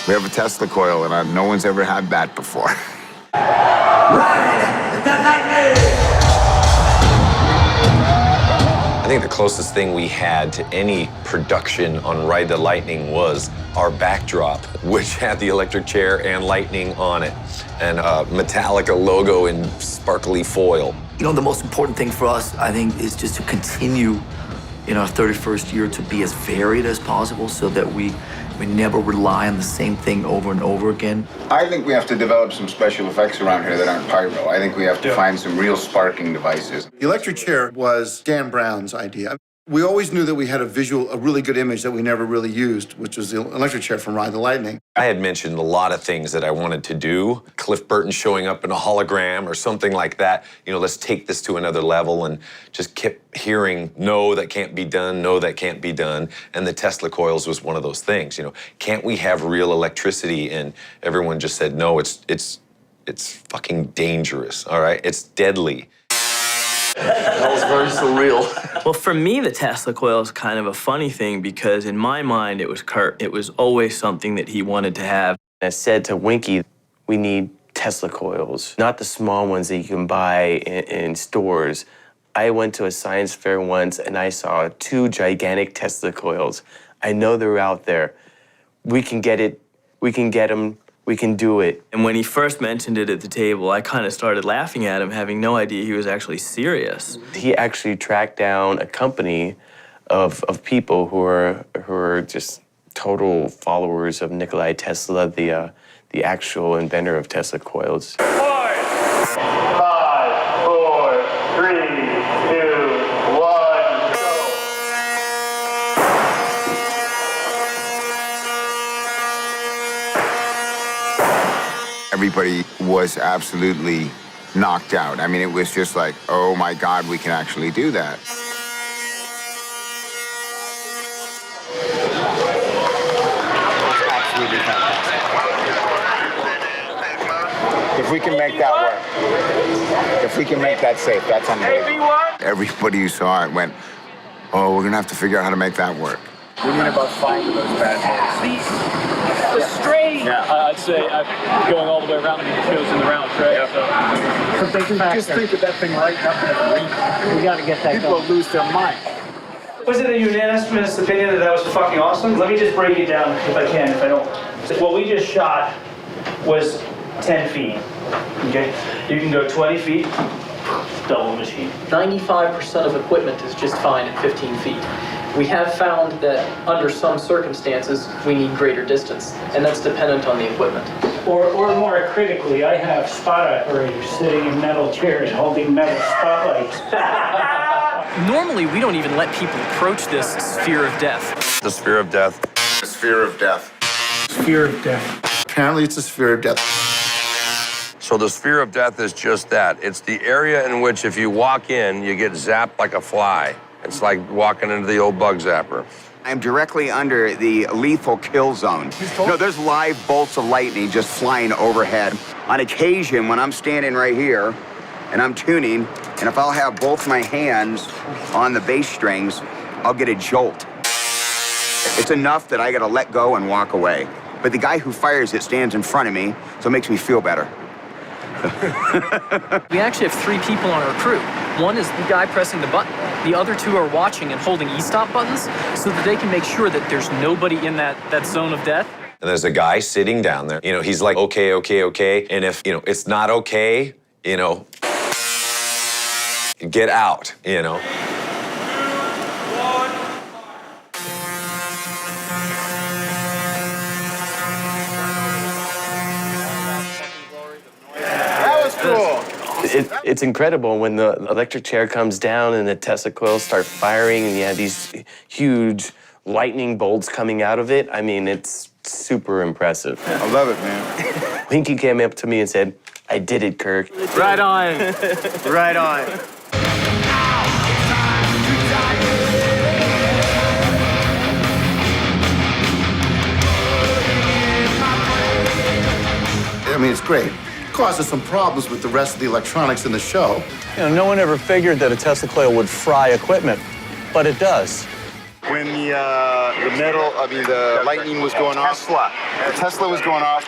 We have a Tesla coil, and no one's ever had that before. I think the closest thing we had to any production on Ride the Lightning was our backdrop, which had the electric chair and lightning on it, and a Metallica logo in sparkly foil. You know, the most important thing for us, I think, is just to continue in our 31st year to be as varied as possible so that we never rely on the same thing over and over again. I think we have to develop some special effects around here that aren't pyro. I think we have to find some real sparking devices. The electric chair was Dan Brown's idea. We always knew that we had a really good image that we never really used, which was the electric chair from Ride the Lightning. I had mentioned a lot of things that I wanted to do. Cliff Burton showing up in a hologram or something like that. You know, let's take this to another level, and just kept hearing, no, that can't be done, no, that can't be done. And the Tesla coils was one of those things, you know. Can't we have real electricity? And everyone just said, no, it's fucking dangerous, all right? It's deadly. That was very surreal. Well, for me, the Tesla coil is kind of a funny thing because in my mind, it was Kurt. It was always something that he wanted to have. I said to Winky, we need Tesla coils, not the small ones that you can buy in stores. I went to a science fair once and I saw 2 gigantic Tesla coils. I know they're out there. We can get it. We can get them. We can do it. And when he first mentioned it at the table, I kind of started laughing at him, having no idea he was actually serious. He actually tracked down a company of people who are just total followers of Nikola Tesla, the actual inventor of Tesla coils. 5, 4, 3, 2, 1, go. Everybody was absolutely knocked out. I mean, it was just like, oh my God, we can actually do that. Absolutely fantastic. If we can make that work, if we can make that safe, that's unbelievable. Everybody who saw it went, oh, we're gonna have to figure out how to make that work. We need about 5 of those bad boys. The strain. Yeah, I'd say going all the way around, I mean, it goes in the round, right? Yep. So just think of that thing right up in the ring. We got to get that People going. will lose their mind. Was it a unanimous opinion that that was fucking awesome? Let me just break it down if I can, if I don't. What we just shot was 10 feet, okay? You can go 20 feet, double machine. 95% of equipment is just fine at 15 feet. We have found that under some circumstances, we need greater distance, and that's dependent on the equipment. Or more critically, I have spot operators sitting in metal chairs holding metal spotlights. Normally, we don't even let people approach this sphere of death. The sphere of death. The sphere of death. Fear of death. Apparently, it's a sphere of death. So the sphere of death is just that. It's the area in which if you walk in, you get zapped like a fly. It's like walking into the old bug zapper. I'm directly under the lethal kill zone. No, there's live bolts of lightning just flying overhead. On occasion, when I'm standing right here and I'm tuning, and if I'll have both my hands on the bass strings, I'll get a jolt. It's enough that I gotta let go and walk away. But the guy who fires it stands in front of me, so it makes me feel better. We actually have 3 people on our crew. One is the guy pressing the button. The other 2 are watching and holding e-stop buttons so that they can make sure that there's nobody in that zone of death. And there's a guy sitting down there, you know, he's like, okay, okay, okay. And if, you know, it's not okay, you know, get out, you know. That was cool. It's incredible when the electric chair comes down and the Tesla coils start firing and you have these huge lightning bolts coming out of it. I mean, it's super impressive. I love it, man. Winky came up to me and said, I did it, Kirk. Right on. Right on. I mean, it's great. It causes some problems with the rest of the electronics in the show. You know, no one ever figured that a Tesla coil would fry equipment, but it does. when the lightning was going off. The Tesla was going off.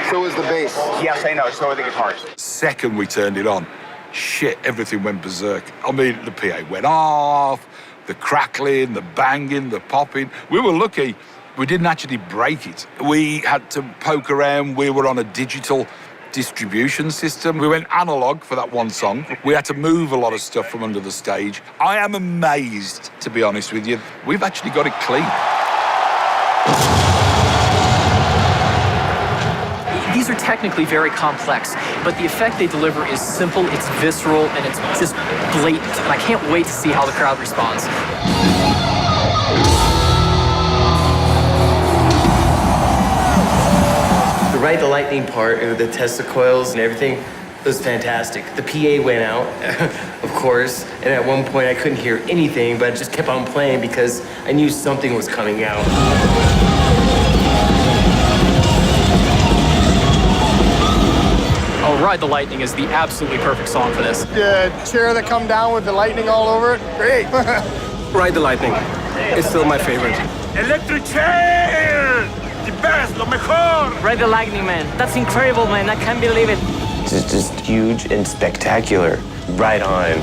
So was the bass. Yes, I know. So are the guitars. Second we turned it on, shit, everything went berserk. I mean, the PA went off, the crackling, the banging, the popping. We were lucky we didn't actually break it. We had to poke around. We were on a digital distribution system. We went analog for that one song. We had to move a lot of stuff from under the stage. I am amazed, to be honest with you. We've actually got it clean. These are technically very complex, but the effect they deliver is simple, it's visceral, and it's just blatant. And I can't wait to see how the crowd responds. The Ride the Lightning part, the Tesla coils and everything, was fantastic. The PA went out, of course, and at one point I couldn't hear anything, but I just kept on playing because I knew something was coming out. Oh, Ride the Lightning is the absolutely perfect song for this. The chair that come down with the lightning all over it, great. Ride the Lightning. It's still my favorite. Electric chair! The best, lo mejor! Ride the Lightning, man. That's incredible, man. I can't believe it. It's just huge and spectacular. Right on.